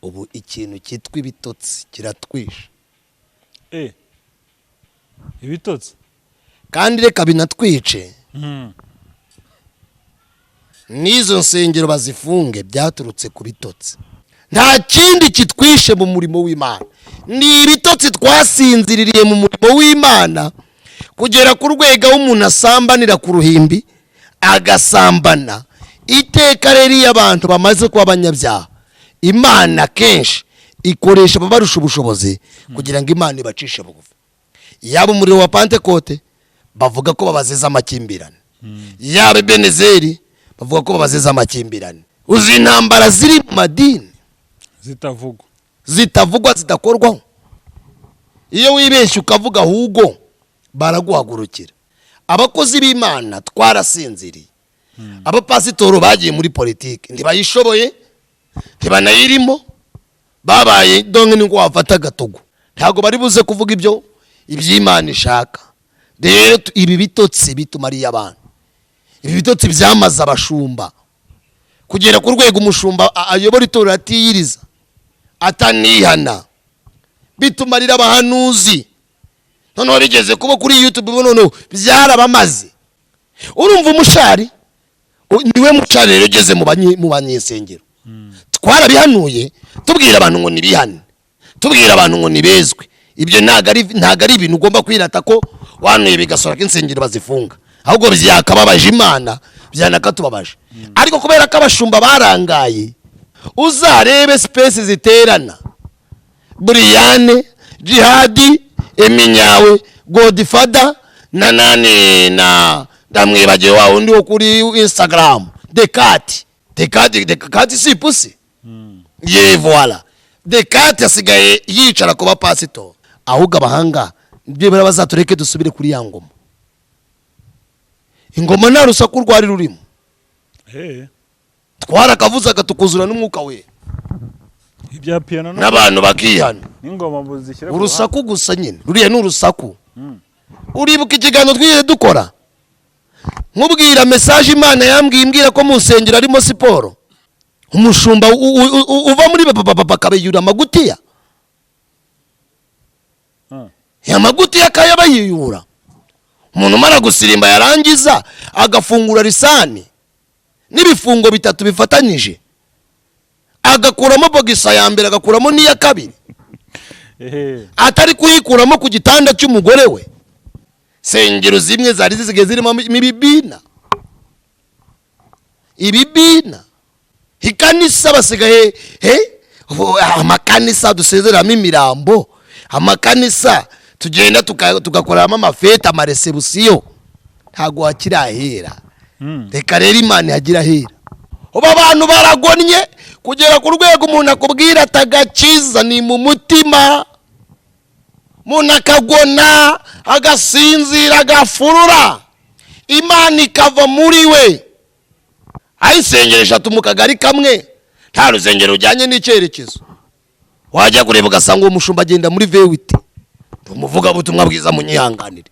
ubu ikintu cyitwa ibitotsi kiratwisha ibitotsi kandi reka binatwice n'izo nsengero bazifunge byaturutse ku bitotsi nta kindi kitwishe mu murimo w'Imana ni ibitotsi twasinziririye mu murimo w'Imana kugera ku rwego umuntu asambanira ku ruhimbi agasambana iteka rero iyo abantu bamaze kuba abanyabyaha Imana kenshi ikoresha ababarusha ubushobozi kugira ngo Imana ibacishe bugufi yaba umuriro wa Pentecote bavuga ko babaziza amakimbirane yaba Benezeri bavuga ko babaziza amakimbirane uzi intambara ziri mu madini zitavugwa zidakorwaho iyo wibeshye ukavuga ahubwo baraguhagurukira abakozi b'Imana twarasinziriye abapasitoro bagiye muri politiki ntibayishoboye ntibanayirimo babaye donke ni ngo wafata agatogo ntago bari buze kuvuga ibyo iby'Imana ishaka rero ibi bitotsi bitumariye abantu ibi bitotsi byamaze abashumba kugera ku rwego umushumba ayobora itorero atiyiriza atanihana bitumarira abahanuzi none rigeze kuba kuri YouTube none byarabamaze urumva umushari niwe mushari rero ugeze mu banyesengero twarabihanuye tubwira abantu ngo nibihane tubwira abantu ngo nibezwe ibyo ntago ari ibintu ugomba kwirata ko wanuye bigasora ko insengero bazifunga ahubwo byakababaje Imana byanakatubabaje ariko kubera ko abashumba barangaye uzarebe space ziterana Brian Jihadi Eminyawe Godfather na nani na ndamwibagiye wa undi wo kuri Instagram Dekati si pusi ye voilà Dekati asigaye yicara kuba pastor ahubwo abahanga ibyo barabazatureke dusubire kuri ya ngoma ingoma nta rusaku rwari rurimo twarakavuza gatukuzura n'umwuka we ibya piano n'abantu bakihana n'ingoma buzishyira urusaku gusa nyine ruriye n'urusaku uribuka ikiganiro twiye dukora nkubwira message Imana yambwiye imbwira ko mu nsengero arimo siporo umushumba uva muri bakabeyura amagutiya amagutiya kayabayiyura umuntu umara gusirimba yarangiza agafungura lisani n'ibifungo bitatu bifatanyije agakuramo bogisa ya mbere agakuramo n'iya kabiri atari kuyikuramo ku gitanda cy'umugore we sengero zimwe zari zisigaye zirimo ibibina ikanisa basigaye amakanisa dusezeramo imirambo amakanisa tugenda tugakoramo amafeta amaresebusiyo ntago wakirahera reka rero Imana yagira hera uba abantu baragonnye kugera ku rwego umuntu akubwira atagakiza ni mu mutima umuntu akagona agasinzira agafurura Imana ikava muri we ayisengera eshatu mu kagari kamwe nta rusengero rujyanye n'icyerekezo wajya kureba ugasanga uwo mushumba agenda muri vewiti umuvuga butumwa bwiza munyihanganire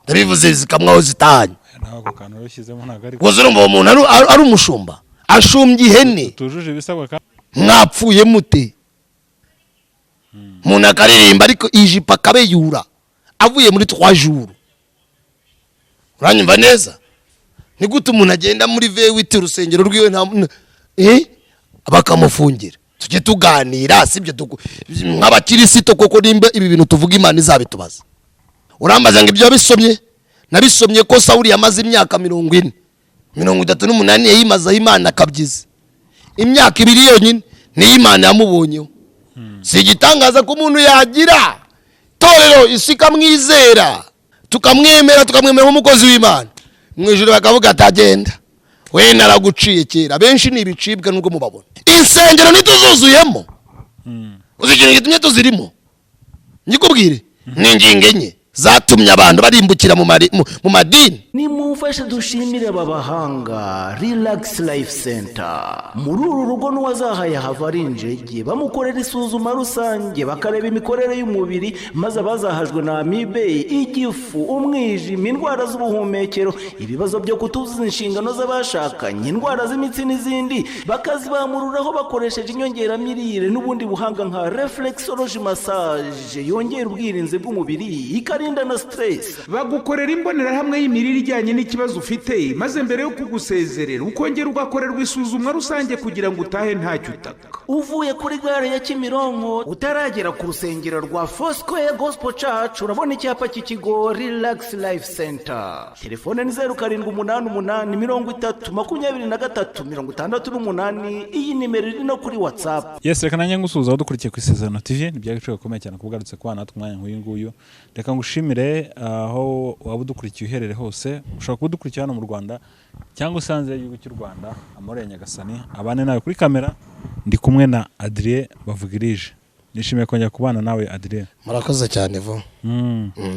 ndabivuze zikamwaho zitanye ntabwo kantu rushyizemo ntagari urumva uwo muntu ari umushumba ashumbye ihene tujuje ibisabwa kandi mwapfuye mute umuntu akaririmba ariko ijipa akabeyura avuye muri 3 jours uranyumva neza ni gute umuntu agenda muri vewiti urusengero rwiwe bakamufungira tujye tuganira sibyo nk'abakirisito koko nimba ibi bintu tuvuga Imana izabitubaza urambaza ngo ibyo bisomye nabisomye ko Sawuli yamaze imyaka 38 yayimaze Imana akabyiza imyaka 2 yonyine ni Imana yamubonyeho si igitangaza ko umuntu yagira torero isika mwizera tukamwemera umukozi w'Imana mwijuru bakavuga atagenda we naraguciye kera benshi nibicibwa nubwo mubabona insengero nituzuzuyemo uzikintu gitumye tuzirimo nyikubwire ninginge enye zatumye abantu barimbukira mu madini. nimumfashe dushimire aba bahanga Relax Life Center. muri uru rugo n'uwazahaye hava ari injege, bamukorera isuzuma rusange bakareba imikorere y'umubiri, maze abazahajwe na amibe, igifu, umwijima, indwara z'ubuhumekero, ibibazo byo kutuzuza inshingano z'abashakanye, indwara z'imitsi n'izindi, bakazibamururaho bakoresheje inyongeramirire n'ubundi buhanga nka reflexology massage yongera ubwirinzi bw'umubiri ikarinda na stress. bagukorera imbonerahamwe y'imirire ijyanye n'ikibazo ufite, maze mbere yo kugusezerera ukongera ugakorerwa isuzumwa rusange kugira ngo utahe ntacyo utaka. uvuye kuri gare ya Kimironko utaragera ku rusengero rwa Foursquare Gospel Church, urabona icyapa cy'ikigo Relax Life Center. telefone ni 0788 iyi nimero iri no kuri WhatsApp. Yes, reka nanjye ngusuhuza wadukurikiye ku Isezerano TV. Ni byagiciro gakomeye cyane kubugarutse kwa natwe umwanya nk'uyu nguyu. Reka ngushimire aho waba udukurikiye uherere hose. Ushobora kudukurikira hano mu Rwanda cyangwa usanze y'igihugu cy'u Rwanda. Amore ya Nyagasani abane nawe kuri kamera. Ndi kumwe na Adrien Bavugirije. Nishimiye kongera kubana nawe Adrien. Murakoze cyane vo.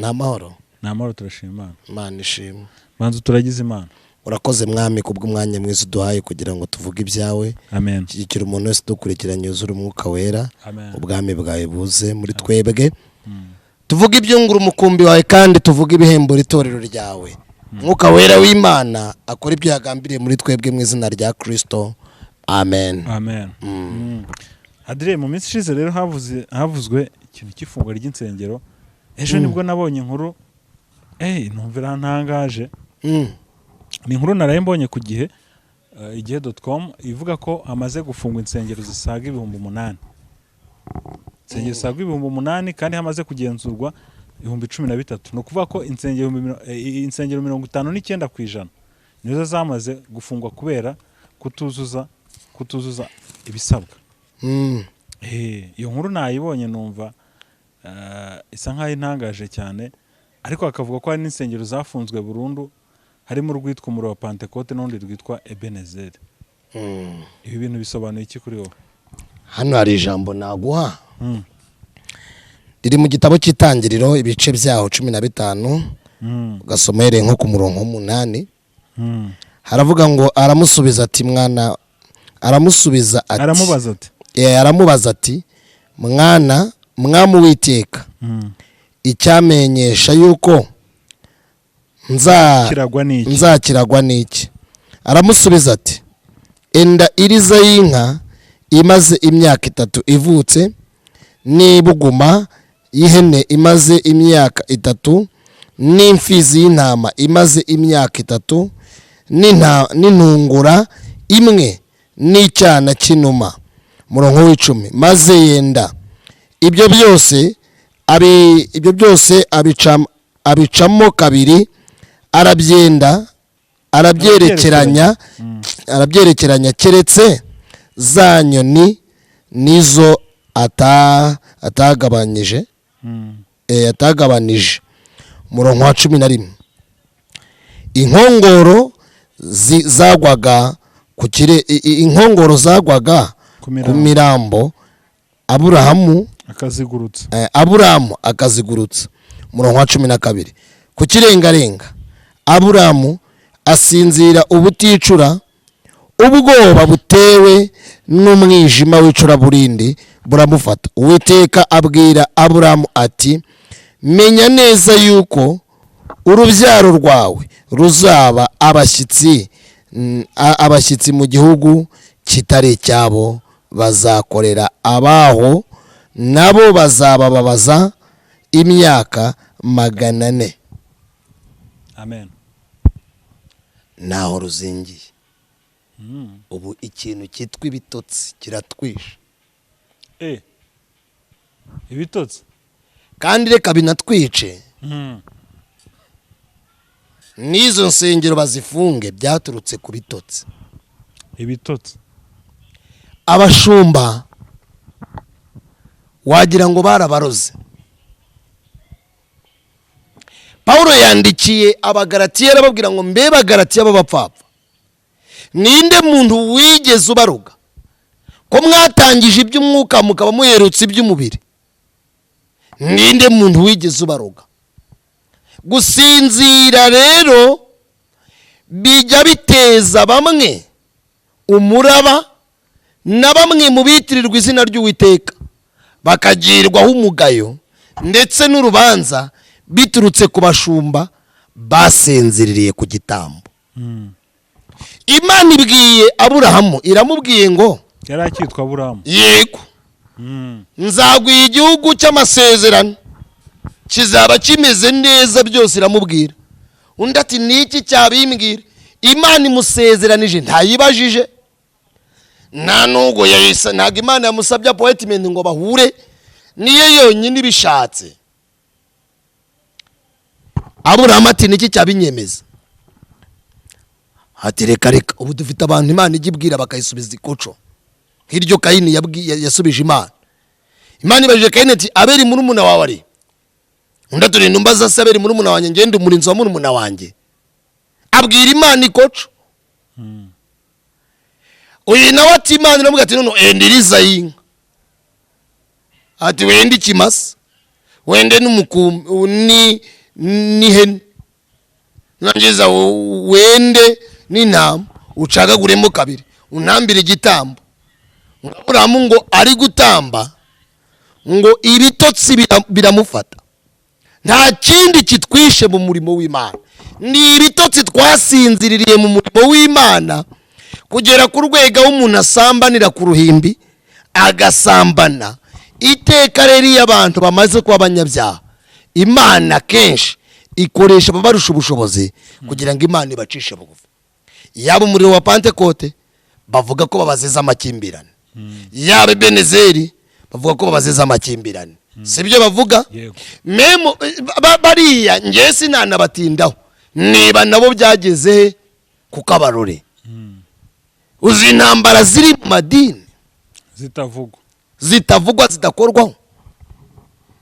Namahoro. Namahoro turashima Imana. Imana ishimwe. Manzu turagize Imana. Urakoze mwami kubw'umwanya mwiza uduhaye kugira ngo tuvuge ibyawe. Amen. Shyigikira umuntu wese dukurikiranye yuzura umwuka wera. Amen. Ubwami bwawe buze muri twebwe. Tuvuge ibyungura umukumbi wawe kandi tuvuge ibihembo itorero ryawe. Mwuka wera w'Imana akora ibyo yagambiriye muri twebwe mu izina rya Kristo. Amen. Amen. Adrien, mu minsi ishize rero havuzwe ikintu cy'ifungwa ry'insengero. Ejo nibwo nabonye inkuru numvira ntangaje. Ni inkuru naraye mbonye ku gihe igihe.com ivuga ko amaze gufungwa insengero zisaga 8,000. Insengero zisaga 8,000 kandi hamaze kugenzurwa 13,000. No kuvuga ko insengero 59% nizo zamaze gufungwa kubera kutuzuza ibisabwa. Iyo nkuru nayibonye numva isa nkaho intangaje cyane, ariko akavuga ko hari n'insengero zafunzwe burundu, harimo urwitwa umuro wa Pentecote n'undi rwitwa Ebenezer. Ibi bintu bisobanuye iki kuri wowe? Hano hari ijambo naguha. Riri mu gitabo cy'Itangiriro ibice byaho 15. Ugasomere nko ku murongo 8. Haravuga ngo aramusubiza ati mwana, aramubaza ati mwana, mwami Uwiteka, icyamenyesha yuko nzakiragwa n'iki? Aramusubiza ati enda iriza y'inka imaze imyaka 3 ivutse, n'ibuguma y'ihene imaze imyaka 3, n'imfizi y'intama imaze imyaka 3, n'intungura imwe, n'icyana cy'inuma. Murongo w'10. maze yenda ibyo byose abicamo kabiri, arabyerekeranya keretse za nyoni nizo atagabanije. Murongo wa 11. inkongoro zagwaga ku mirambo, Aburahamu akazigurutsa. Murongo wa 12. ku kirengarenga Aburahamu asinzira ubuticura, ubwoba butewe n'umwijima w'icuraburindi buramufata. Uwiteka abwira Aburahamu ati menya neza yuko urubyaro rwawe ruzaba abashyitsi mu gihugu kitari icyabo, bazakorera abaho, nabo bazababaza imyaka 400. Amen. Naho ruzingiye. Ubu ikintu cyitwa ibitotsi kiratwisha. Ibitotsi kandi reka binatwice. N'izo nsengero bazifunge byaturutse ku bitotsi. Ibitotsi abashumba wagira ngo barabaroze. Paulo yandikiye abagalatiya arababwira ngo mbe bagalatiya b'abapfapfa, ninde muntu wigeze ubaruga ko mwatangije iby'umwuka mukaba muherutse iby'umubiri? Ninde muntu wigeze ubaruga? gusinzira rero bijya biteza bamwe umuraba, na bamwe mu bitirirwa izina ry'Uwiteka bakagirwaho umugayo ndetse n'urubanza biturutse ku bashumba basinziririye ku gitambo. Imana ibwiye Aburahamu, iramubwiye ngo yari akitwa Aburahamu, yego nzaguha igihugu cy'amasezerano kizaba kimeze neza, byose iramubwira. Undi ati niki cyabimbwira? Imana imusezeranije ntayibajije, nta nubwo yayisa, ntabwo Imana yamusabye appointment ngo bahure, niyo yonyine ibishatse. Aburahamu ati niki cyabinyemeza? Ati reka ubu dufite abantu Imana igibwira bakayisubiza ikoco nk'iryo Kayini yasubije Imana. Imana ibajije Kayini ati Abeli murumuna wawe ari? Undi ati ndumbaza se Abeli murumuna wanjye, ngende umurinzi wa murumuna wanjye. Abwira Imana ikoco. Uyu nawe ati Imana iramuga ati none endiriza yinka. Ati wende ikimasa, wende ni hene, nangiza wende n'intama ucagaguremo kabiri unambire igitambo. Aburahamu ngo ari gutamba ngo ibitotsi biramufata. Nta kindi kitwishe mu murimo w'Imana, ni ibitotsi twasinziririye mu murimo w'Imana, kugera ku rwego umuntu asambanira ku ruhimbi agasambana. Iteka rero iyo abantu bamaze kuba abanyabyaha, Imana kenshi ikoresha ababarusha ubushobozi kugira ngo Imana ibacishe bugufi. Yaba umuriro wa Pentecote bavuga ko babaziza amakimbirane, yaba Benezeri bavuga ko babaziza amakimbirane, sibyo bavuga? Memo bariya ngiye sinanabatindaho, niba nabo byageze ku kabarore. Uzi intambara ziri mu madini zitavugwa zidakorwaho.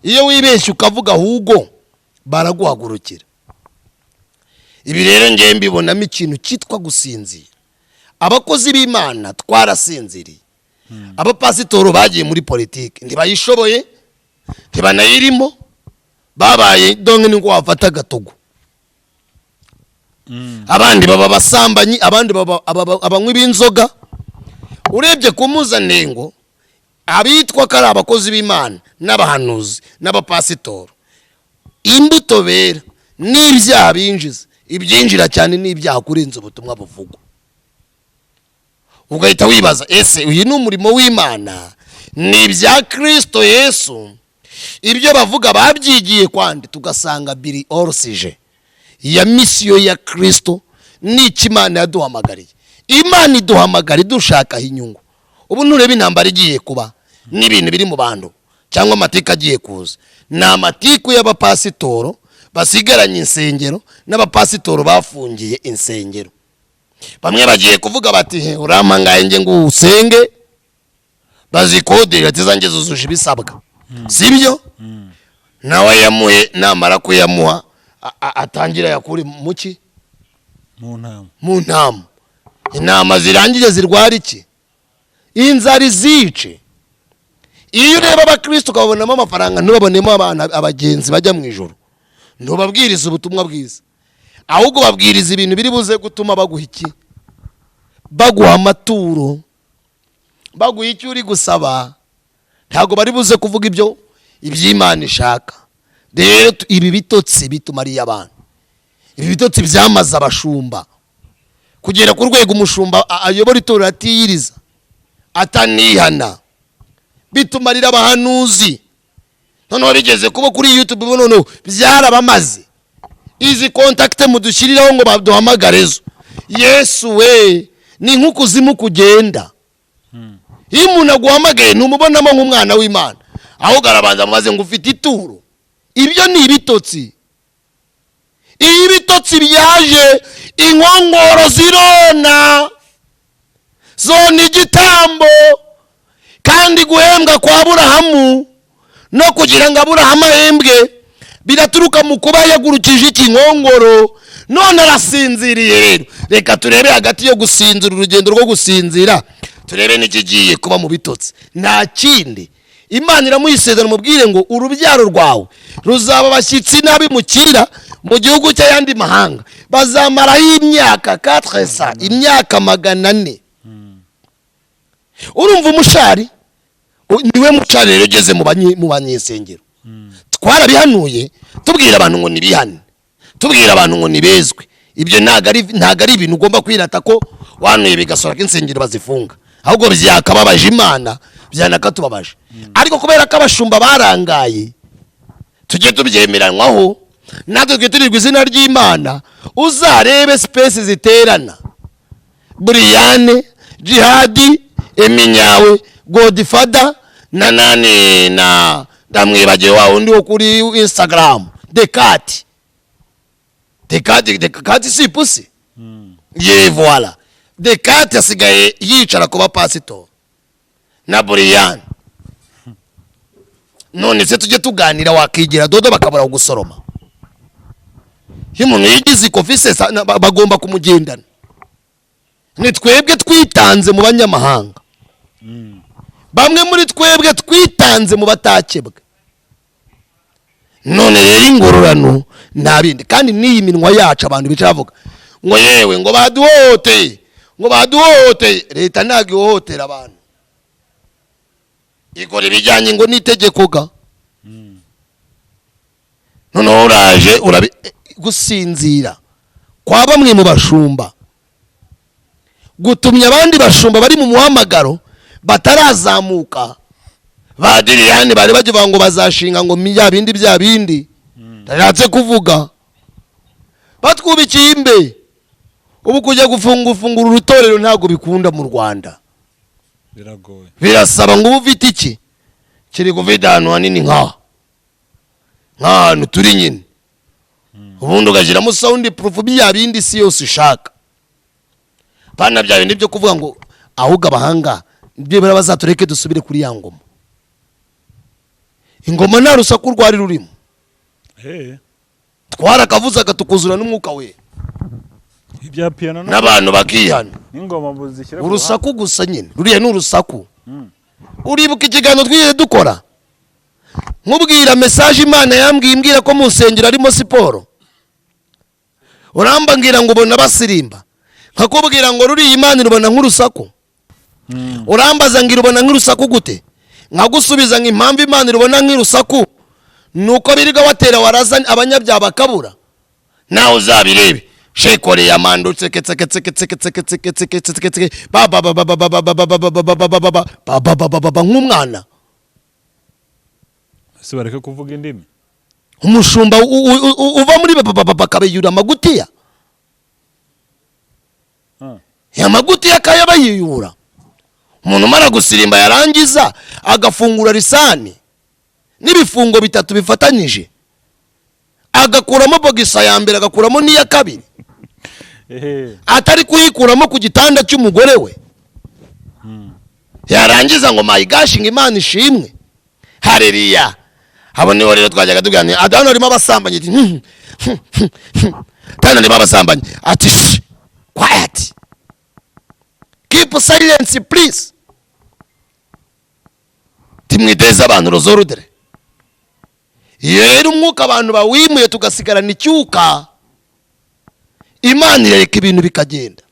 Iyo wibeshye ukavuga ahubwo baraguhagurukira. Ibi rero ngiye mbibonamo ikintu cyitwa gusinzira. Abakozi b'Imana twarasinziriye. Abapasitoro bagiye muri politiki ntibayishoboye, ntibanayirimo, babaye donge ngo wafata gatogo. Abandi baba basambanyi, abandi baba abanywi b'inzoga. Urebye ku mpuzandengo abitwa ko ari abakozi b'Imana n'abahanuzi n'abapasitoro, imbuto bera n'ibyaha binjiza, ibyinjira cyane n'ibyaha kurenza ubutumwa buvugwa. Ugahita wibaza, ese uyu ni umurimo w'Imana? Ni ibya Kristo Yesu? Ibyo bavuga babyigiye kwande? Tugasanga biri orsije ya misiyo ya Kristo n'iki Imana yaduhamagariye. Imana iduhamagara dushaka inyungu. Ubu nturebe intambara igiye kuba n'ibintu biri mu bantu cyangwa amateka agiye kuza, ni amatiku y'abapasitoro basigaranye insengero n'abapasitoro bafungiye insengero. Bamwe bagiye kuvuga bati uramangaye nge ngo usenge, bazikodera ati zange zuzuje ibisabwa, sibyo? Nawe yamuhe, namara kuyamuha atangira yakuri muki mu ntama. Intama zirangije zirwara iki? Inzara zice. Iyo ureba abakristo ukabonamo amafaranga, ntubabonemo abana abagenzi bajya mu ijoro, ntubabwiriza ubutumwa bwiza, ahubwo babwiriza ibintu biri buze gutuma baguha iki? Baguha amaturo, baguha icyo uri gusaba. Ntabwo bari buze kuvuga ibyo iby'Imana ishaka. Rero ibi bitotsi bitumariye abantu, ibi bitotsi byamaze abashumba kugera ku rwego umushumba ayobora itorero atiyiriza, atanihana. Bitumarira abahanuzi, noneho bigeze kuba kuri YouTube, noneho byarabamaze. Izi contact mudushyiriraho ngo baduhamagarezo, Yesu we ni nk'ukuzimu kugenda. Iyo umuntu aguhamagaye ntumubonamo nk'umwana w'Imana, aho garabanza maze ngo ufite ituro. Ibyo ni ibitotsi. Iyo ibitotsi byaje, inkongoro zirona, zona igitambo. Kandi guhembwa kwa Aburahamu no kugira ngo Aburahamu ahembwe biraturuka mu kuba yagurukije ikinkongoro, none arasinziriye. Rero reka turebe hagati yo gusinzira, urugendo rwo gusinzira, turebe n'ikigiye kuba mu bitotsi. Nta kindi Imana iramuyisezerana mubwire ngo urubyaro rwawe ruzaba abashyitsi n'abimukira mu gihugu cy'ayandi mahanga, bazamaraho imyaka 400, imyaka 400. Urumva umushari niwe mushari rero ugeze mu banyesengero. Twarabihanuye tubwira abantu ngo nibihane, tubwira abantu ngo nibezwe. Ibyo ntago ari ibintu ugomba kwirata ko wanuye bigasora k'insengero bazifunga, ahubwo byakababaje Imana, byanakatubabaje. Ariko kubera ko abashumba barangaye, tujye tubyemeranwaho natwe turirwa izina ry'Imana. Uzarebe space ziterana, Briane, Jihadi, Eminyawe, Godfather na nani na ndamwibagiwe wa undi wo kuri Instagram, Dekati si pusi. Ye voilà, Dekati asigaye yicara kuba pastor na Brian. None se tujye tuganira wakigira dodo bakabura gusoroma. Umuntu yigize office bagomba kumugendana. Ni twebwe twitanze mu banyamahanga, bamwe muri twebwe twitanze mu batakebwe. None rero ingororano nabindi, kandi niyi minwa yacu abantu bica bavuga ngo yewe ngo baduhote, leta ntago ihohotera abantu, ikora ibijyanye ngo n'itegeko ga. None uraje gusinzira kwa bamwe mu bashumba gutumye abandi bashumba bari mu muhamagaro batarazamuka. Badiriyani bari bagiye ngo bazashinga ngo bya bindi ndaratse kuvuga, batwubikiye imbe. Ubu kujya gufungura urutorero ntago bikunda mu Rwanda, biragoye, birasaba ngo ufite iki kiri guvida hano hanini nk'ahantu turi nyine. Ubundi ugashyiramo sound proof bya bindi si yose ushaka, bana bya bindi byo kuvuga ngo ahubwo abahanga ibyo bazatureke dusubire kuri ya ngoma. Ingoma nta rusaku rwari rurimo, twarakavuzaga tukuzura n'umwuka we, ibya piano n'abantu bakihana n'ingoma buzishyira urusaku gusa nyine. Ruriya ni urusaku. Uribuka ikiganiro twiye dukora nkubwira message Imana yambwiye imbwira ko mu nsengero arimo siporo, uramba ngira ngo ubona basirimba, nkakubwira ngo ruriya Imana irubona nk'urusaku. Urambaza ngira ubona nk'urusaku gute, nkagusubiza ngo impamvu Imana irubona nk'urusaku nuko biriga watera warazanye abanyabyaha bakabura. Nawe uzabirebe shekore ya mando nk'umwana ese bareke kuvuga indimi. Umushumba uva muri bakabeyura amagutiya, ya magutiya kayabayiyura. Umuntu mara gusirimba yarangiza agafungura risani n'ibifungo 3 bifatanyije, agakuramo bogisa ya mbere agakuramo n'iya kabiri, atari kuyikuramo ku gitanda cy'umugore we. Yarangiza ngo my gosh ngo Imana ishimwe, haleluya. Abo niho rero twajyaga tuganira, adano arimo abasambanyi tana arimo abasambanyi ati quiet, keep silence please, timwiteza abantu rozorudere. Iyo rero umwuka abantu bawimuye tugasigarana icyuka, Imana ireka ibintu bikagenda.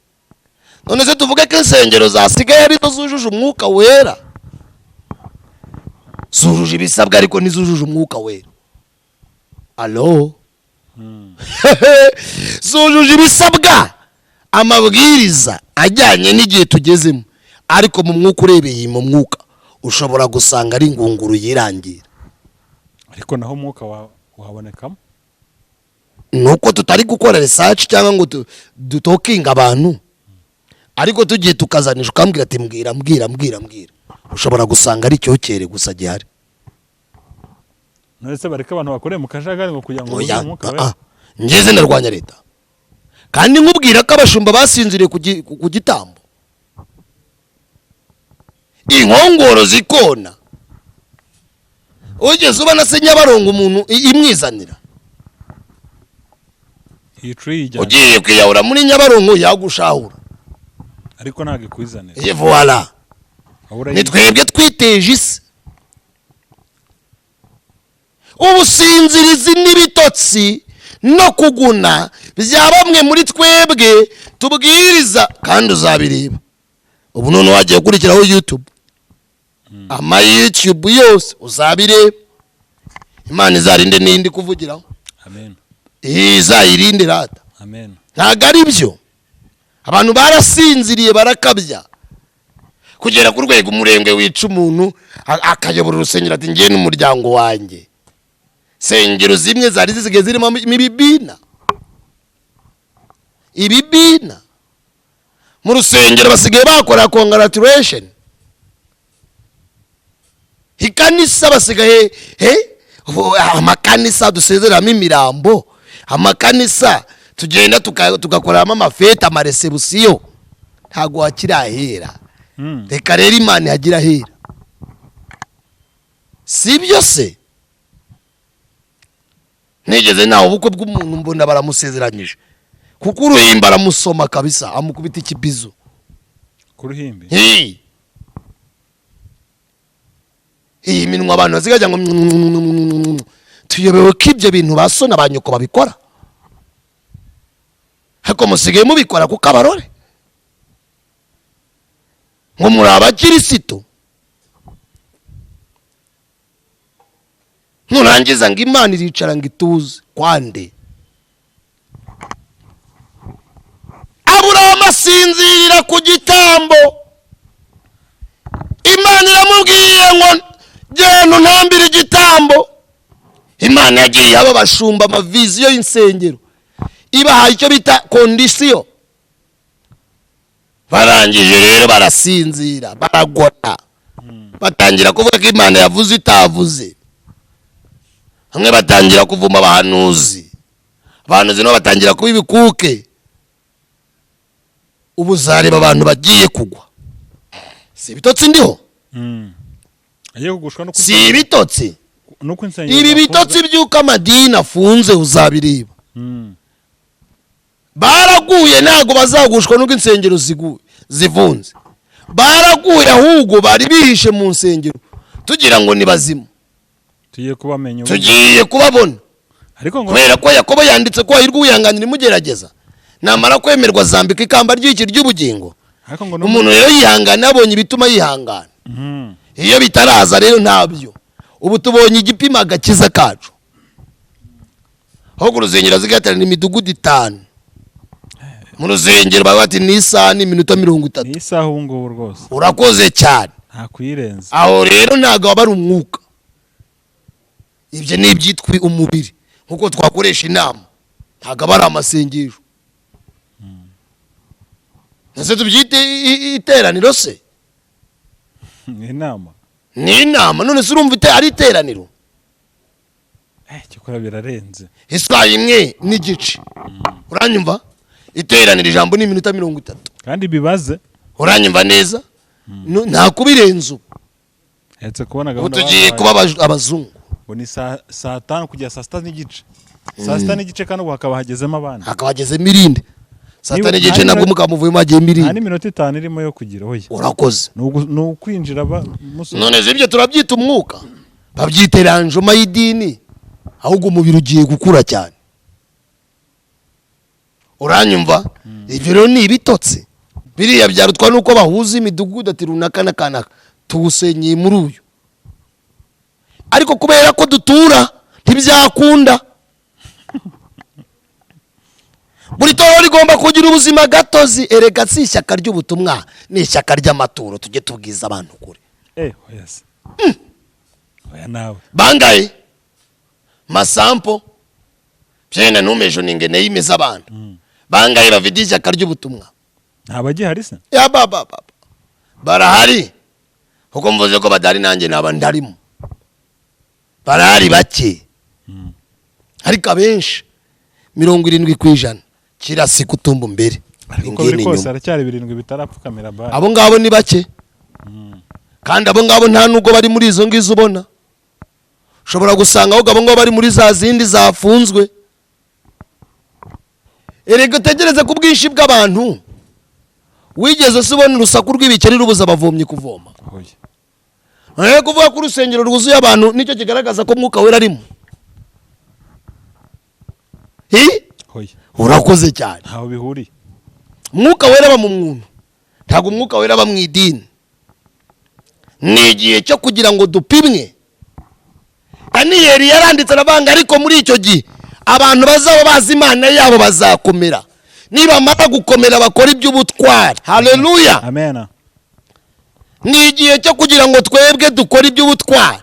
None se tuvuge ko insengero zasigaye ari zujuje umwuka wera, zujuje ibisabwa ariko nizujuje umwuka wera. Allo zujuje ibisabwa amabwiriza ajyanye n'igihe tugezemo, ariko mu mwuka urebeye mu mwuka ushobora gusanga ari ingunguru yirangira. Ariko naho umwuka wahabonekamo nuko tutari gukora research cyangwa ngo dutokinga abantu, ariko tugiye tukazanisha ukambwira ati mbwira ushobora gusanga ari cyokere gusa gihari. None se bareke abantu bakore mu kajagari ngo kugira ngo umwuka we. Ngeze ndarwanya leta kandi nkubwira ko abashumba basinziriye ku gitambo, inkongoro zikona. Ugeze ubana se Nyabarongo umuntu imwizanira, ugiye kwiyahura muri Nyabarongo yagushahura, ariko ntage kwizanira. Voilà, ni twebwe twiteje isi. ubusinzirizi n'ibitotsi no kuguna bya bamwe muri twebwe tubwiriza, kandi uzabireba. Ubu none wagiye gukurikiraho YouTube, ama YouTube yose uzabireba. Imana izarinde n'indi kuvugiraho. Amen. Izayirinde rata. Amen. Ntago ari byo. Abantu barasinziriye barakabya kugera ku rwego umurenge wica umuntu akayobora urusengero ati ngiye n'umuryango wanjye. Sengero zimwe zari zisigaye zirimo imibibina. Ibibina mu rusengero basigaye bakora congratulation. Ikanisa basigaye amakanisa dusezeramo imirambo, amakanisa tugenda tugakoramo amafeta, amaresebusiyo. Ntago hakirahera. Reka rero Imana yagira hera. Sibyo se? Nigeze nawe ubukwe bw'umuntu mbona baramusezeranyije. Kuko uruhimba aramusoma kabisa, amukubita ikibizo. Kuruhimbi? Iyi minwa abantu bazigajya ngo tuyobewe ko ibyo bintu basona banyuko babikora. Hako musigaye mubikora kuko abarore. Ngo muri abakirisito. Nurangiza ngo Imana iricara ngo ituze kwande. Aburahamu asinzirira ku gitambo. Imana iramubwiye ngo genda untambire igitambo. Imana yagiye aba bashumba amaviziyo y'insengero, ibahaye icyo bita kondisiyo. Barangije rero barasinzira, baragona, batangira kuvuga ko Imana yavuze itavuze. Hamwe batangira kuvuma abahanuzi, abahanuzi nabo batangira kuba ibikuke. Ubu zareba abantu bagiye kugwa. Si bitotsi ndiho? Agiye kugushwa no si ibitotsi. Nuko insengero ibi bitotsi byuka amadini afunze uzabireba. Baraguye ntago bazagushwa nuko insengero zivunze. Baraguye ahubwo bari bihishe mu nsengero tugira ngo ni bazimu. Tugiye kubabona. Ariko ngo kubera ko Yakobo yanditse ko ahirwa uyanganira imugerageza, namara kwemerwa zambika ikamba ry'iki ry'ubugingo. Umuntu rero yihangana abonye bituma yihangana. Iyo bitaraza rero ntabyo. Ubu tubonye igipima agakiza kacu. Aho kuruzengera zigaterana imidugudu 5. Mu ruzengero bati ni isaha n'iminota 30. Ni isaha ubu ngubu rwose. Urakoze cyane. Nta kuyirenza. Aho rero ntago wabari umwuka. Ibyo ni ibyitwa umubiri. Nkuko twakoresha inama. Ntago bari amasengesho. Nase tubyite iteraniro se? Inama. Ni inama none se urumva ari iteraniro? Cyokora birarenze. Isaha imwe n'igice. Uranyumva? Iteraniro ijambo ni iminota 30. Kandi bibaze. Uranyumva neza? Nta kubirenza. Hetse kubona gahunda. Tugiye kuba abazungu. Ngo ni saa 5 kujya saa 6 n'igice. Saa 6 n'igice kandi hakaba hagezemo abana. Hakabagezemo irinde. Saa 6 n'igice nabwo mukamuvuyemo agiye mirinde. Nta n'iminota 5 irimo yo kugira hoya. Urakoze. No kwinjira none zibyo turabyita umwuka. Babyiteranjoma y'idini. Ahubwo umubiri ugiye gukura cyane. Uranyumva? Ibyo rero ni ibitotsi. Biriya byarutwa nuko bahuza imidugudu ati runaka na kanaka tuwusenyeye muri uyu. Ariko kubera ko dutura ntibyakunda. Buri toro rigomba kugira ubuzima gatozi. Erega si ishyaka ry'ubutumwa, ni ishyaka ry'amaturo. Tujye tubwiza abantu kure. Yes. Oya nawe. Bangaye masampo byena numejo ningene yimeza abantu. Bangaye bafite ishyaka ry'ubutumwa. Ntabagiye hari se? Ya baba. Barahari. Uko mvuze ko badari nanjye naba ndarimo. Barahari bake. Ariko abenshi 70% kirasi kutumba mbere. Ariko biri kose aracyari 7 bitarapfukamira bari. Abo ngabo ni bake. Kandi abo ngabo nta nugo bari muri izo ngizo ubona. Ushobora gusanga abo ngabo bari muri za zindi zafunzwe. Erega tegereza ku bwinshi bw'abantu. Wigeze subona urusaku rw'ibikeri rubuza abavomye kuvoma. Kuvuga ko urusengero rwuzuye abantu nicyo kigaragaza ko mwuka wera arimo. hoya urakoze cyane. ntaho bihuriye. Umwuka wera aba mu muntu, ntabwo umwuka wera aba mu idini. Ni igihe cyo kugira ngo dupimwe. Daniyeli yaranditse arabanga, ariko muri icyo gihe abantu bazaba bazi Imana yabo bazakomera. Nibamara gukomera bakora iby'ubutwari. Haleluya. Amen. Ni igihe cyo kugira ngo twebwe dukore iby'ubutwari.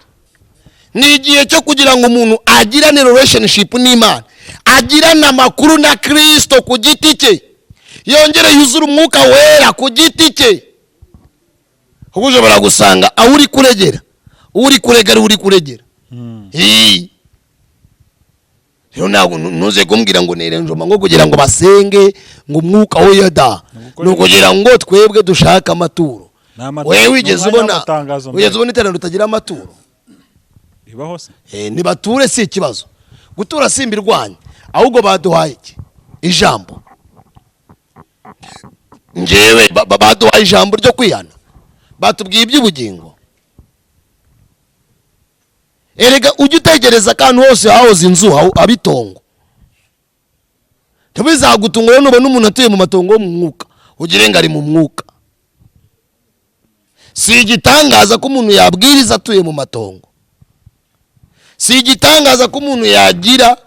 Ni igihe cyo kugira ngo umuntu agirane relationship n'Imana, agirane amakuru na Kristo ku giti cye, yongere yuzure umwuka wera ku giti cye. Ubwo ushobora gusanga aho uri kuregera, uri kuregera. Rero ntabwo ntuze kumbwira ngo nerenjoma ngo kugira ngo basenge ngo umwuka we yada, ni ukugira ngo twebwe dushaka amaturo. Wewe wigeze ubona iterano ritagira amaturo? Ribaho se? Nibature si ikibazo. Gutura simba irwanya, ahubwo baduhaye iki? Ijambo. Njewe baduhaye ijambo ryo kwihana, batubwiye iby'ubugingo. Erega ujye utegereza akantu hose hahoze inzu abitongo. Ntibizagutunga rero nubona umuntu atuye mu matongo yo mu mwuka ugire ngo ari mu mwuka. Si igitangaza ko umuntu yabwiriza atuye mu matongo. Si igitangaza ko umuntu yagira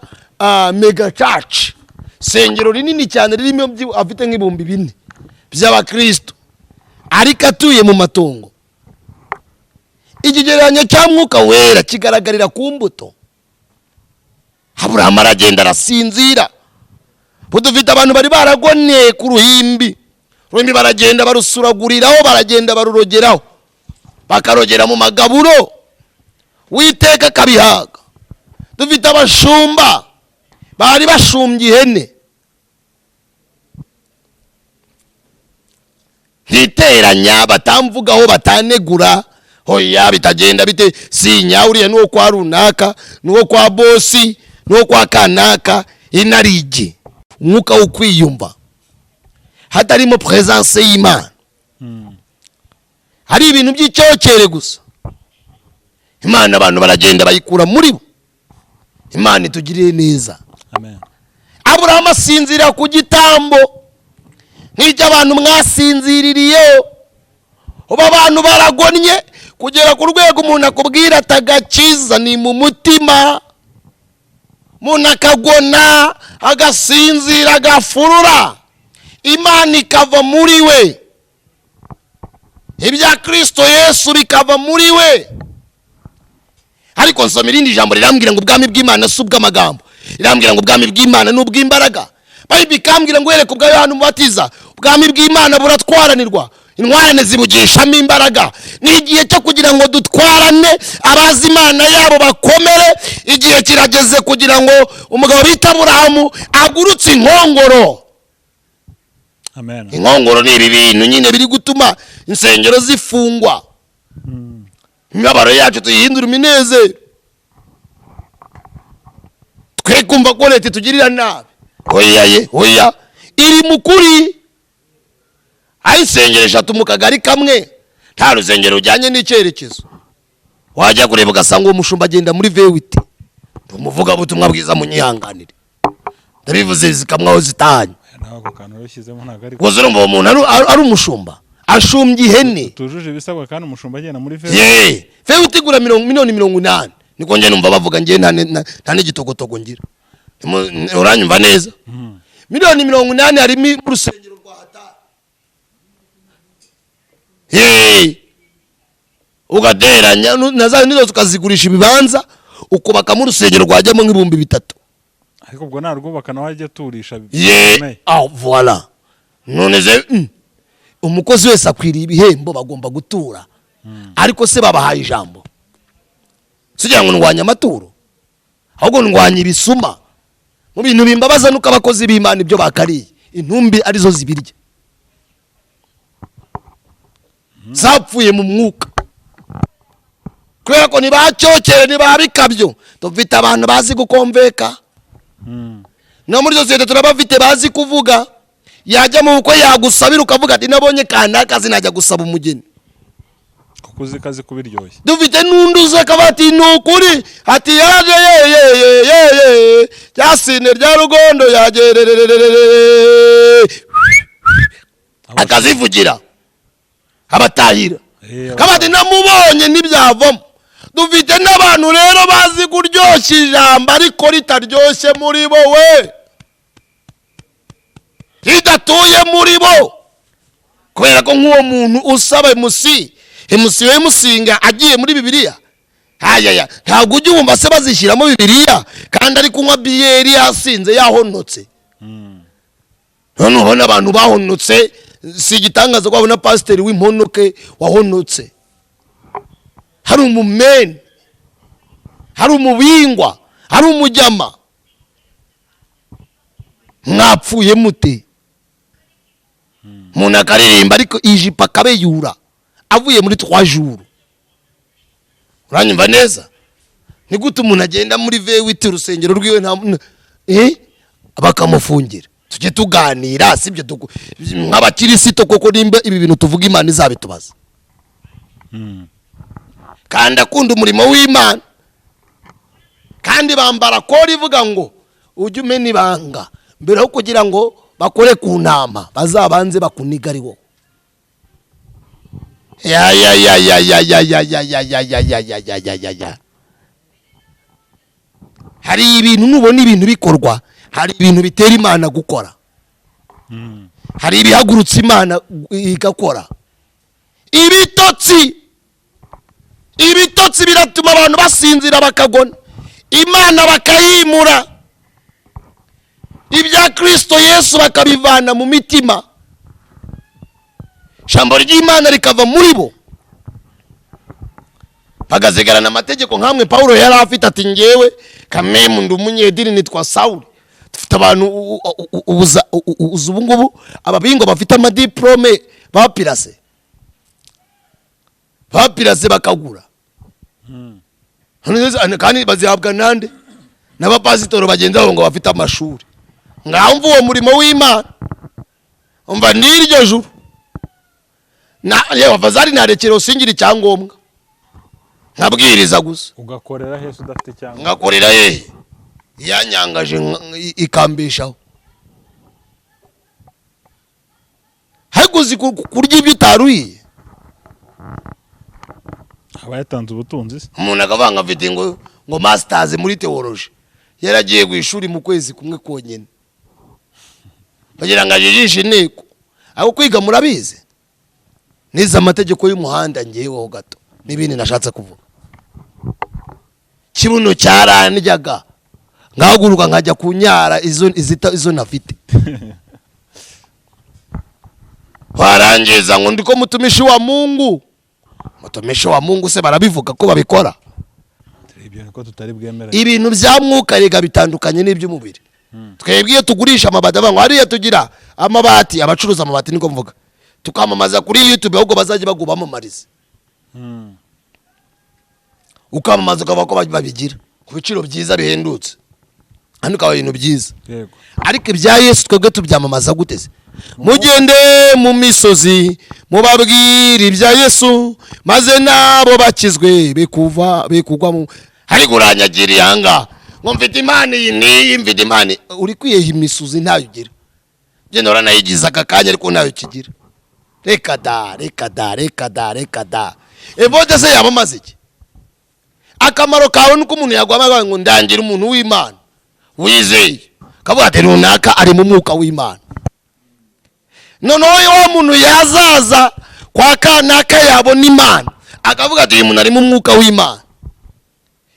mega church, sengero rinini cyane ririmo afite nk'ibihumbi 4 by'abakristo, ariko atuye mu matongo. Ikigereranyo cya mwuka wera kigaragarira ku mbuto. Aburahamu aragenda arasinzira. Budufite abantu bari baragone ku ruhimbi baragenda barusuraguriraho, baragenda barurogeraho, bakarogera mu magaburo, Uwiteka kabihaga. Dufite abashumba bari bashumbye ihene, ntiteranya batamvugaho batanegura. Hoya bitagenda bite, sinya uriya nuwo kwa runaka, nuwo kwa bosi, nuwo kwa kanaka. Inarije umwuka wo kwiyumva, hatarimo presence y'Imana. Hari ibintu by'icyokere gusa. Imana abantu baragenda bayikura muri bo. Imana itugirire neza. Amen. Aburahamu asinzira ku gitambo nk'icyo abantu mwasinziririyeho. Uba abantu baragonnye kugera ku rwego umuntu akubwira atagakiza ni mu mutima. Umuntu akagona agasinzira agafurura, Imana ikava muri we, ibya Kristo Yesu bikava muri we. Ariko nsoma irindi jambo rirambwira ngo ubwami bw'Imana si ubw'amagambo, rirambwira ngo ubwami bw'Imana ni ubw'imbaraga. Bible ikambwira ngo yereka ubwa Yohana Umubatiza ubwami bw'Imana buratwaranirwa, intwarane zibugishamo imbaraga. Ni igihe cyo kugira ngo dutwarane, abazi Imana yabo bakomere. Igihe kirageze kugira ngo umugabo bita Aburahamu agurutse inkongoro. Amen. Inkongoro ni ibi bintu nyine biri gutuma insengero zifungwa. Imibabaro yacu tuyihindura iminezero. Twe kumva ko leta tugirira nabi. Hoya iri mukuri. Ayisengero 3 mu kagari kamwe, nta rusengero ujyanye n'icyerekezo. Wajya kureba ugasanga uwo mushumba agenda muri vewite, umuvuga butumwa bwiza munyihanganire. Ndabivuze zikamwaho zitanye. Ntabwo kantu rushyizemo ntagari. Gusa urumva uwo muntu ari umushumba, ashumbye ihene. Tujuje ibisabwa kandi umushumba agenda muri vewite. Vewite igura miliyoni 80. Niko nje numva bavuga ngiye nta n'igitogotogo ngira. Uranyumva neza? Miliyoni 80 hari mu rusengero rwa Hatari. Ugaderanya nazayo nizo tukazigurisha ibibanza, ukubaka mu rusengero rwajyamo nk'ibihumbi 3. Ariko ubwo narwubaka nawe ajya turisha. Voilà. None ze umukozi wese akwiriye ibihembo bagomba gutura. Ariko se babahaye ijambo. Sugira ngo ndwanya amaturo, ahubwo ndwanya ibisuma. Mu bintu bimbabaza nuko abakozi b'Imana ibyo bakariye intumbi arizo zibirye. Zapfuye mu mwuka. Kubera ko nibacyokere nibabikabyo, dufite abantu bazi gukomveka. No muri sosiyete turabafite bazi kuvuga. Yajya mu bukwe yagusabira ukavuga ati nabonye kanaka zinajya gusaba umugeni. kuko uzi kazi kubiryoshye. dufite n'undi useka bati ni ukuri ati yaje ye ryasine rya rugondo yagererererere akazivugira abatahira kabati namubonye n'ibyavamo. dufite n'abantu rero bazi kuryoshya ijambo ariko ritaryoshye muri bo we ridatuye muri bo, kubera ko nk'uwo muntu usaba emusi we musinga agiye muri Bibiliya hayaya ntabwo ujye wumva se bazishyiramo Bibiliya kandi ari kunywa biyeri yasinze yahonotse. none ubona abantu bahonotse, si igitangaza ko babona pasiteri w'imponoke wahonotse. hari umumeni, hari umubingwa, hari umujyama. mwapfuye mute? umuntu akaririmba ariko ijipo akabeyura avuye muri 3 jours. uranyumva neza? ni gute umuntu agenda muri V8 urusengero rwiwe bakamufungira? tujye tuganira, sibyo nk'abakirisito koko nimba ibi bintu tuvuga Imana izabitubaza. kandi akunda umurimo w'Imana, kandi bambara kora ivuga ngo ujye umena ibanga mbere yo kugira ngo bakore ku ntama bazabanze bakuniga ari wowe. hari ibintu nubona ibintu bikorwa, hari ibintu bitera Imana gukora, hari ibihagurutsa Imana igakora. ibitotsi biratuma abantu basinzira bakagona, Imana bakayimura, ibya Kristo Yesu bakabivana mu mitima, ijambo ry'Imana rikava muri bo, bagazigarana amategeko nkamwe Paulo yari afite ati ngewe kamemu ndi umunyedini nitwa Sauli. dufite abantu ubu ngubu ababingo bafite amadiplome bapirase bakagura, kandi bazihabwa nande n'abapasitoro bagenzi babo ngo bafite amashuri. ngaho mva uwo murimo w'Imana, umva n'iryo juru yewe avazari narekera usingira icyangombwa nkabwiriza gusa. ugakorera Yesu udafite icyangombwa? ngakorera hehe? yanyangaje ikambeshaho. haguzi kurya ibyo utaruhiye. aba yatanze ubutunzi se. umuntu akavanga afite ngo masters muri theology, yaragiye ku ishuri mu kwezi kumwe konyene bagira ngo ajijishe inteko. aho kwiga murabizi niza amategeko y'umuhanda ngeweho gato n'ibindi nashatse kuvuga. kibuno cyarandyaga ngahaguruka nkajya kunyara izo nafite. warangiza ngo ndiko mutumishi wa Mungu. mutumishi wa Mungu se barabivuga ko babikora? ibyo niko tutari bwemera. ibintu bya mwuka rega bitandukanye n'iby'umubiri. twebwe iyo tugurisha amabati abantu hariya tugira amabati, abacuruza amabati niko mvuga, tukamamaza kuri YouTube ahubwo bazajya bagubamamariza. ukamamaza ukaba ko babigira ku biciro byiza bihendutse, hano ukaba ibintu byiza. ariko ibya Yesu twebwe tubyamamaza guteze? mugende mu misozi mubabwire ibya Yesu maze nabo bakizwe bekugwa mu. hari guranyagira yanga ngo mfite Imana iyi niyi, mfite Imana. uri kwiyeha imisozi ntayo ugira, genda uranayigiza aka kanya ariko ntayo kigira. reka da evode se yabamaze iki? akamaro kawe nuko umuntu yagwamaga ngo ndangira umuntu w'Imana wizeye kavuga ati runaka ari mu mwuka w'Imana. noneho uwo muntu yazaza kwa kanaka yabona Imana akavuga ati uyu muntu ari mu mwuka w'Imana.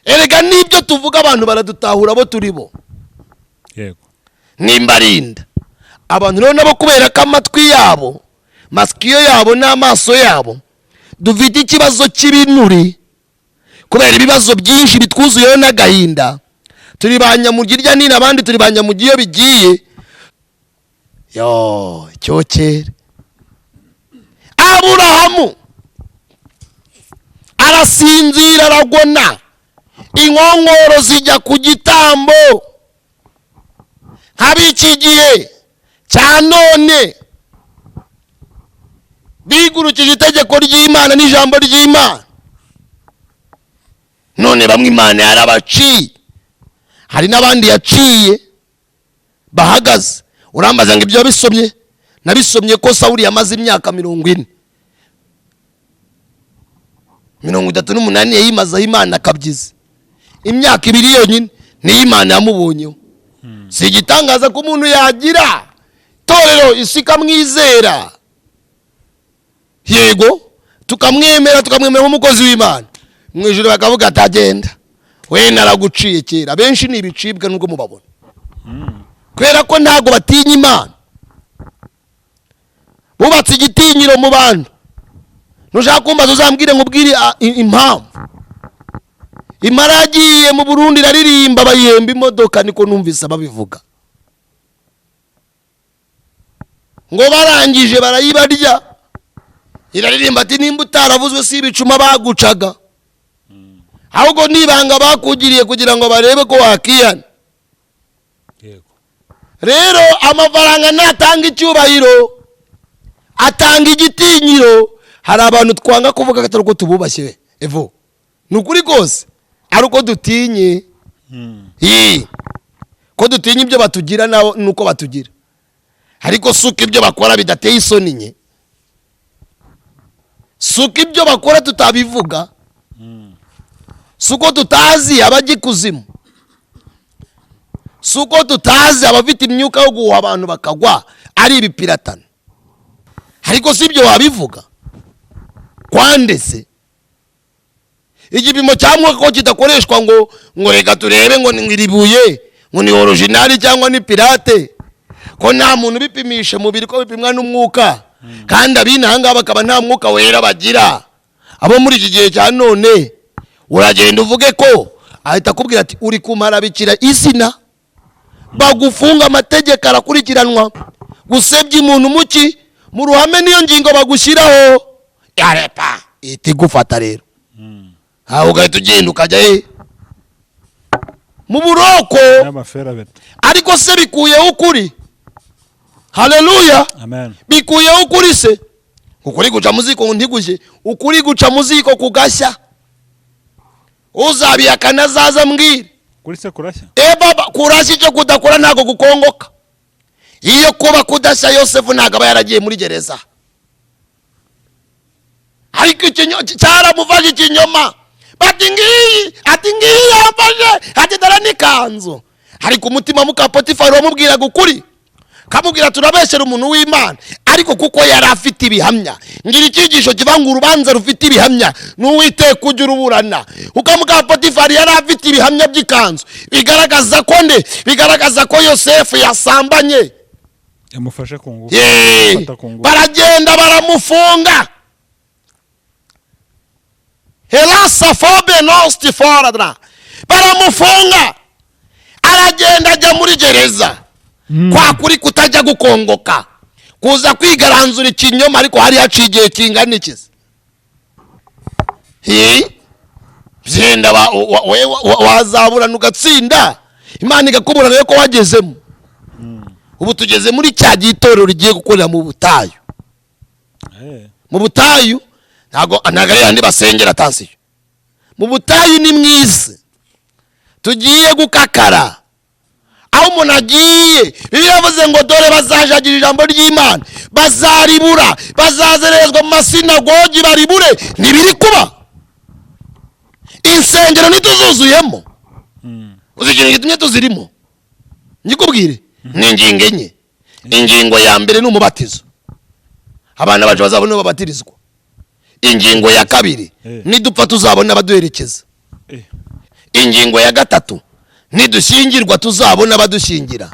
erega nibyo tuvuga abantu baradutahura abo turi bo. yego nimbarinda abantu rero nabo kubera ko amatwi yabo, maskiyo yabo n'amaso yabo dufite ikibazo cy'ibinuri, kubera ibibazo byinshi bitwuzuyeho n'agahinda. turi banyamugirya nini, abandi turi banyamugiyo bigiye cyokere. Aburahamu arasinzira aragona, inkongoro zijya ku gitambo. nk'abiki gihe cya none bigurukije itegeko ry'Imana n'ijambo ry'Imana. None bamwe Imana yarabaciye, hari n'abandi yaciye bahagaze. Urambaza ngo ibyo bisomye? Nabisomye ko Sawuli yamaze imyaka 40, 38 yayimaze Imana akabyiza. Imyaka 2 yonyine ni Imana yamubonyeho. Si igitangaza ko umuntu yagira torero isi kamwizera, yego tukamwemera nk'umukozi w'Imana, mu ijuru bakavuga atagenda we naraguciye kera. Benshi ni ibicibwa nubwo mubabona, kubera ko ntago batinya Imana. Bubatse igitinyiro mu bantu. Nushaka kumbaza uzambwire nkubwire impamvu. Imara yagiye mu Burundi iraririmba bayihemba imodoka, niko numvise babivuga. Ngo barangije barayibarya, iraririmba ati nimba utaravuzwe si ibicuma bagucaga, ahubwo nibanga bakugiriye kugira ngo barebe ko wakiyana. Rero amafaranga natanga icyubahiro, atanga igitinyiro. Hari abantu twanga kuvuga ko ataruko tububashye evo, nukuri kose aruko dutinye. Ko dutinye ibyo batugira nuko batugira, ariko suka ibyo bakora bidateye isoni nye, suka ibyo bakora tutabivuga, suko tutazi abagikuzimu, suko tutazi abafite imyuka yo guha abantu bakagwa ari ibipiratana, ariko sibyo wabivuga. Kwandese igipimo cyamwe ko kidakoreshwa ngo reka turebe ngo ngiribuye ngo ni original cyangwa ni pirate, ko nta muntu bipimisha mubiri ko bipimwa n'umwuka, kandi abinanga bakaba nta mwuka wera bagira. Abo muri iki gihe cya none uragenda uvuge ko ahita kubwira ati uri kumarabikira izina, bagufunga amategeko arakurikiranwa. Gusebya umuntu muki mu ruhame niyo ngingo bagushyiraho, yarepa iti gufata rero. Aho ugahita ugenda ukajya mu buroko, ariko se bikuyeho ukuri. Haleluya, amen. Bikuyeho ukuri se, ukuri guca muziko ntiguje, ukuri guca muziko kugashya. Uzabiyakana zaza mbwire kuri se kurashya. Baba kurashya cyo kudakora ntago gukongoka. Iyo kuba kudashya Yosefu ntago aba yaragiye muri gereza, ariko cyaramufashe ikinyoma. Ati ngiyi yamfashe, ati dara n'ikanzu. Ariko umutima muka Potifari wamubwira ukuri, kamubwira turabeshera umuntu w'Imana, ariko kuko yari afite ibihamya. Ngira icyigisho kivanga urubanza rufite ibihamya n'Uwiteka ujya uruburana. Uko muka Potifari yari afite ibihamya by'ikanzu bigaragaza ko bigaragaza ko Yosefu yasambanye, yamufashe ku ngufu, baragenda baramufunga. Helasa fobe nosti foradra, baramufunga, aragenda ajya muri gereza. Kwa kuri kutajya gukongoka, kuza kwigaranzura ikinyoma, ariko hari hacigiye kingana ikizi. Byenda wazabura nugatsinda, Imana igakubura nayo ko wagezemo. Ubu tugeze muri cya gitorero rigiye gukorera mu butayu. Mu butayu ntago yandi basengera tansiyo. Mu butayu ni mwisi tugiye gukakara. Aho umuntu agiye, Bibiliya yavuze ngo dore bazajagira ijambo ry'Imana, bazaribura, bazazerezwa mu masinagogi baribure. Ntibiri kuba. Insengero ntituzuzuyemo. Uzi ikintu gitumye tuzirimo? Nyikubwire, ni ingingo enye. Ingingo ya mbere ni umubatizo, abana bacu bazabona babatirizwa. Ingingo ya kabiri nidupfa tuzabona abaduherekeza. Ingingo ya gatatu nidushyingirwa tuzabona abadushyingira.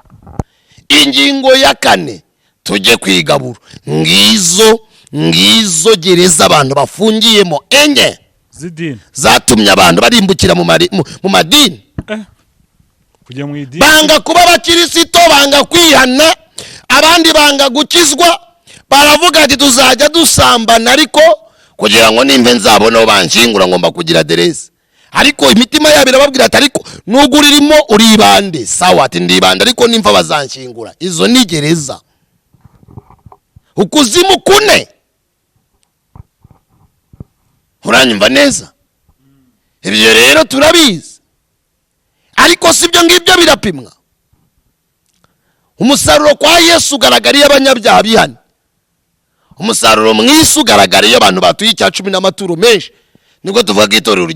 Ingingo ya kane tujye kwigabura. Ngizo gereza abantu bafungiyemo enye zidini zatumye abantu barimbukira mu madini. Kujya mu idini, banga kuba abakirisito, banga kwihana, abandi banga gukizwa. Baravuga ati tuzajya dusambana, ariko kugira ngo nimbe nzabona banshingura ngomba kugira aderesi. Ariko imitima yabo irababwira ati ariko nubwo urimo uribande. Sawa, ati ndibande, ariko nimva bazanshingura. Izo ni gereza. Ukuzimu kune uranyumva neza? Ibyo rero turabizi, ariko si byo ngibyo birapimwa. Umusaruro kwa Yesu ugaragariye abanyabyaha bihana, umusaruro mwisi ugaragariye abantu batuye icya 10 n'amaturo menshi. Nibwo tuvuga itorero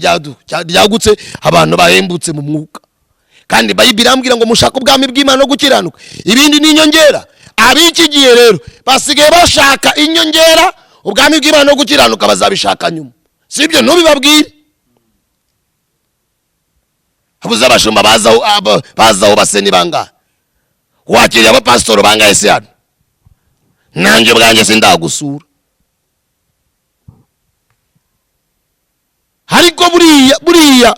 ryagutse, abantu bahembutse mu mwuka. Kandi Bible irambwira ngo mushaka ubwami bw'Imana no gukiranuka, ibindi ni inyongera. Abiki gihe rero basigaye bashaka inyongera, ubwami bw'Imana no gukiranuka bazabishaka nyuma. Sibyo ntubibabwire. Abuza abashumba bazaho baseni banga, wakiriye abapasitoro bangahe se hano? Nanjye bwanjye sindagusura. Ariko buriya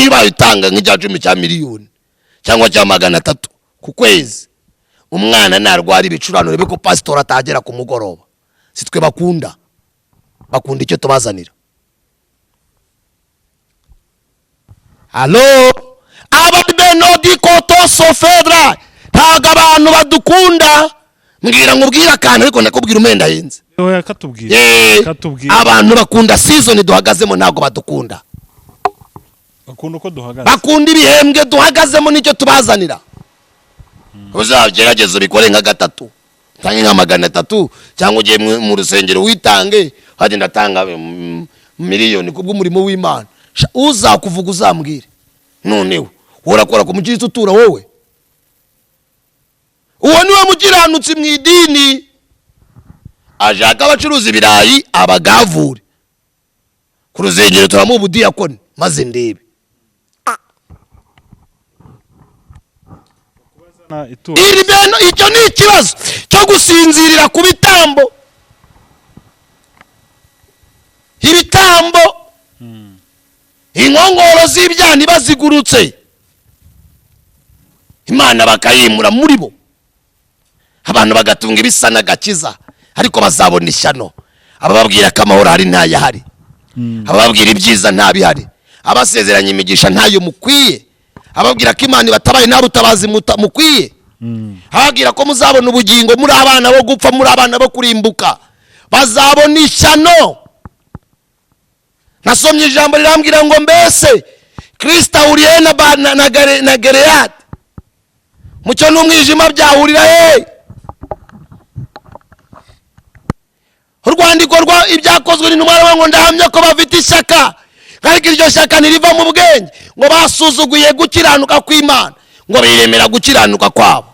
bayitanga nk'ijya 10 cya miliyoni cyangwa cya 300 ku kwezi, umwana narwara ibicurano rebe ko pastor atagera ku mugoroba. Sitwe bakunda icyo tubazanira. Allo abadbenodi koto sofedra, ntago abantu badukunda. Mbwira nkubwira akantu ariko nakubwira umenda yenze. Oya katubwira. Abantu bakunda season duhagazemo, ntago badukunda. Bakunda uko duhagaze. Bakunda ibihembwe duhagazemo nicyo tubazanira. Uzagerageza bikore nka 3 tangi nka 300 cyangwa ugiye mu rusengero witange hadi ndatanga miliyoni kubw'umurimo w'Imana. Uzakuvuga uzambwire. Noneho urakora ku mukiristo utura wowe. Uwo niwe mukiranutsi mu idini. Ajaka abacuruza ibirayi abagavure. Ku rusengero turamu ubudiyakoni maze ndebe. Iri beno icyo ni ikibazo cyo gusinzirira ku bitambo. Ibitambo inkongoro z'ibyani bazigurutse, Imana bakayimura muri bo, abantu bagatunga ibisana gakiza, ariko bazabona ishyano. Abababwira ko amahoro hari ntayahari, abababwira ibyiza ntabihari, abasezeranya imigisha ntayo mukwiye, ababwira ko Imana batabaye nta butabazi mukwiye, ababwira ko muzabona ubugingo, muri abana bo gupfa, muri abana bo kurimbuka, bazabona ishyano. Nasomye ijambo rirambwira ngo mbese Kristo ahuriye na Gereyadi, mucyo n'umwijima byahurira he? Urwandiko rwa ibyakozwe n'intumwa ngo ndahamya ko bafite ishyaka, ariko iryo shyaka niriva mu bwenge, ngo basuzuguye gukiranuka kw'Imana, ngo biremera gukiranuka kwabo.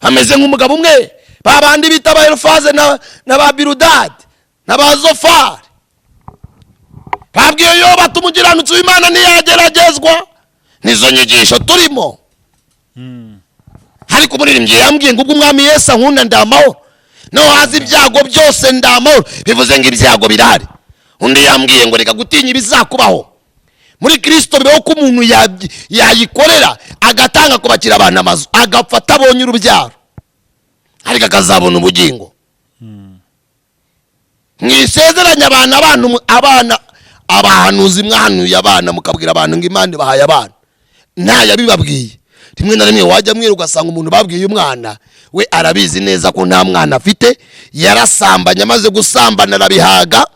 Ameze nk'umugabo umwe babandi bita ba Elifaze na ba Biludadi na ba Zofari. Babwiye yo batumugiranutse w'Imana ntiyageragezwa. Nizo nyigisho turimo. Ariko umuririmbyi yambwiye ngo umwami Yesu ankunda ndamahoro, no hazi ibyago byose ndamahoro, bivuze ngo ibyago birahari. Undi yambwiye ngo reka gutinya ibizakubaho. Muri Kristo bibaho ko umuntu yayikorera agatanga kubakira abana amazu, agapfa atabonye urubyaro, ariko akazabona ubugingo. Mwisezeranya abana abahanuzi mwahanuye abana mukabwira abantu ngo Imana bahaye abana, ntaya bibabwiye. Rimwe na rimwe wajya mwira ugasanga umuntu babwiye umwana we arabizi neza ko nta mwana afite, yarasambanye, amaze gusambana arabihaga,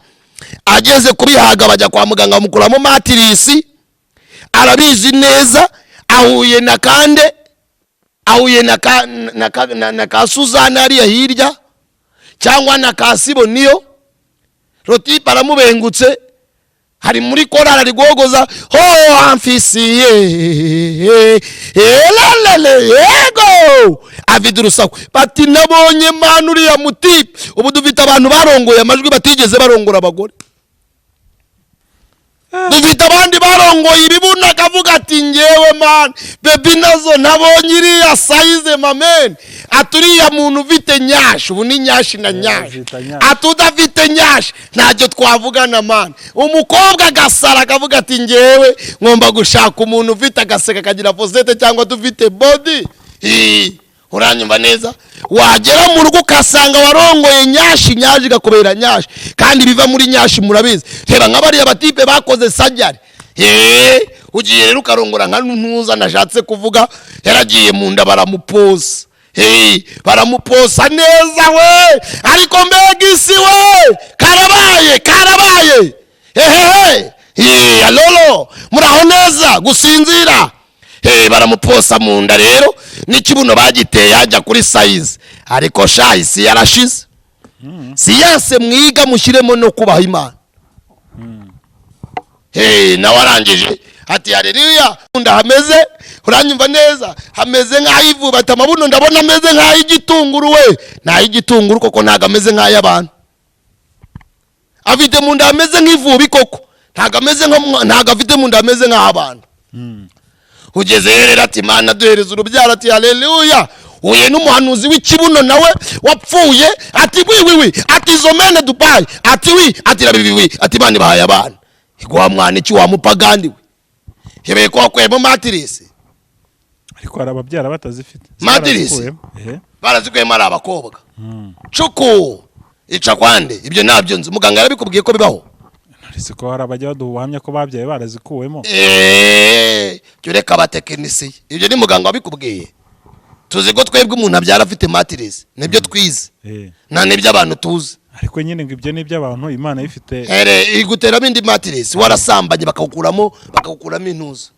ageze kubihaga bajya kwa muganga bamukuramo matirisi, arabizi neza, ahuye na Kande, ahuye na ka Suzana ariya hirya, cyangwa na ka Siboniyo, Roti baramubengutse, hari muri korali ari guhogoza ho amfisiye yego afite urusaku, bati nabonye Mana uriya muti. Ubu dufite abantu barongoye amajwi batigeze barongora abagore, dufite abandi barongoye ibibuna akavuga ati ngewe Mana bebi nazo nabonye iriya size mamen, aturiya muntu ufite nyashi, ubu ni nyashi na nyashi, atudafite nyashi ntacyo twavugana Mana. Umukobwa gasara akavuga ati ngewe ngomba gushaka umuntu ufite agaseka kagira posete cyangwa dufite body. Uranyumva neza? Wagera mu rugo ukasanga warongoye nyashi, nyashi gakubera nyashi, kandi biva muri nyashi murabizi. Reba nk'abariya batipe bakoze sajari, ugiye rero ukarongora nka ntuza nashatse kuvuga, yaragiye mu nda baramupoza, baramuposa neza we, ariko mbega isi we, karabaye alolo muraho neza gusinzira. Baramuposa mu nda rero n'ikibuno bagiteye ajya kuri size, ariko sha isi yarashize. Siyanse mwiga mushyiremo no kubaha Imana. Nawe arangije ati haleluya, unda hameze uranyumva neza, hameze nk'ayivu bata mabuno ndabona ameze nk'ay'igitunguru we, n'ay'igitunguru koko ntago ameze nk'ay'abantu. Afite mu nda ameze nk'ivubi koko, ntago afite mu nda ameze nk'abantu. Ugeze rero ati Mana duhereza urubyaro, ati haleluya. Uye n'umuhanuzi w'ikibuno nawe wapfuye, ati wiwi, ati izo mene Dubai, ati wi, ati rabiwi, ati bani bahaye abana. Igwa mwana iki wa mupagandi we, yebeye ko akwemo matirisi, ariko arababyara batazifite matirisi barazikuyemo ari abakobwa. Cuku ica kwande ibyo nabyo nzi, muganga yarabikubwiye ko bibaho. Narisi ko harabajya baduhamya ko babyaye barazikuwemo. Cyo reka abatekinisi, ibyo ni muganga wabikubwiye. Tuzi ko twebwe umuntu abyara afite matirisi, nibyo twize na nibyo abantu tuzi. Ariko nyine ngo ibyo nibyo abantu Imana ifite iguteramo indi matirisi, warasambanye bakagukuramo intuza.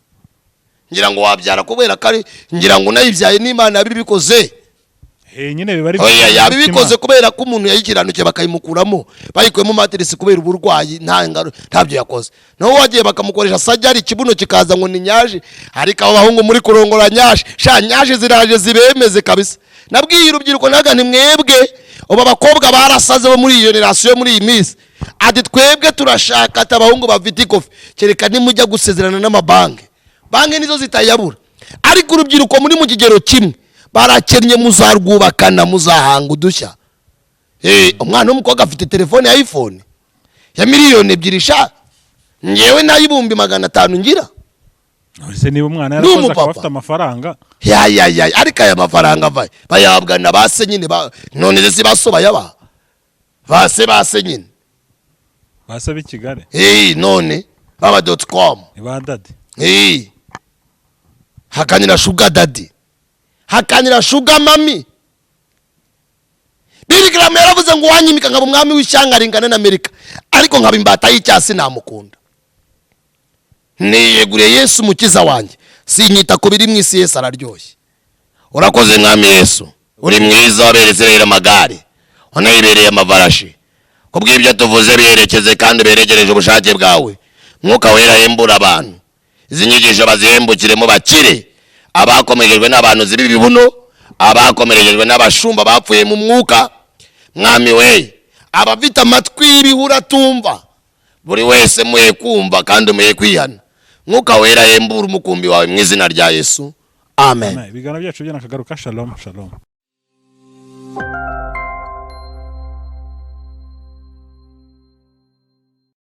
Ngira ngo wabyara kubera kari, ngira ngo nayibyaye n'Imana yabibikoze. Nyine biba ari yabibikoze kubera ko umuntu yayikiranukiye bakayimukuramo, bayikuyemo matirisi kubera uburwayi, ntabyo yakoze. Naho wagiye bakamukoresha sajari, ikibuno kikaza ngo ni nyaje, ariko abo bahungu muri kurongora nyaje, sha nyaje ziraje zibemeze kabisa. Nabwiye urubyiruko naga ntimwebwe uba bakobwa barasaze bo muri iyo generation muri iyi minsi, ati twebwe turashaka ati abahungu bafite ikofi, kereka nimujya gusezerana n'amabanki, banki nizo zitayabura. Ariko urubyiruko muri mu kigero kimwe barakennye, muzarwubakana muzahanga udushya. Umwana w'umukobwa afite telefone ya iPhone ya $2,000,000 sha, ngewe nayibumbi 500 ngira. Ese niba umwana yarakoze akaba afite amafaranga, ariko aya mafaranga bayahabwa na base nyine, none ze sibasoba yaba base nyine base b'Ikigali. None baba.com ba daddy. Hakanira sugar daddy, hakanira sugar mami. Billy Graham yaravuze ngo wanyimika nkaba umwami w'ishyanga ringana na Amerika, ariko nkaba imbata y'icyasi namukunda. Niyeguriye Yesu mukiza wanjye, sinyita ko biri mu isi Yesu araryoshye. Urakoze mwami Yesu, uri mwiza waberetse rero amagare, wanayibereye amavarashi. Kubw'ibyo tuvuze biherekeze kandi beregereje ubushake bwawe. Mwuka wera hembura abantu, izi nyigisho bazihembukiremo bakire, abakomerejwe n'abantu z'ibibuno, abakomerejwe n'abashumba bapfuye mu mwuka. Mwami we, abafite amatwi y'ibihura tumva, buri wese muye kumva kandi muye kwihana. Mwuka wera hembura umukumbi wawe mu izina rya Yesu, amen. Ibiganiro byacu byanakagaruka. Shalom.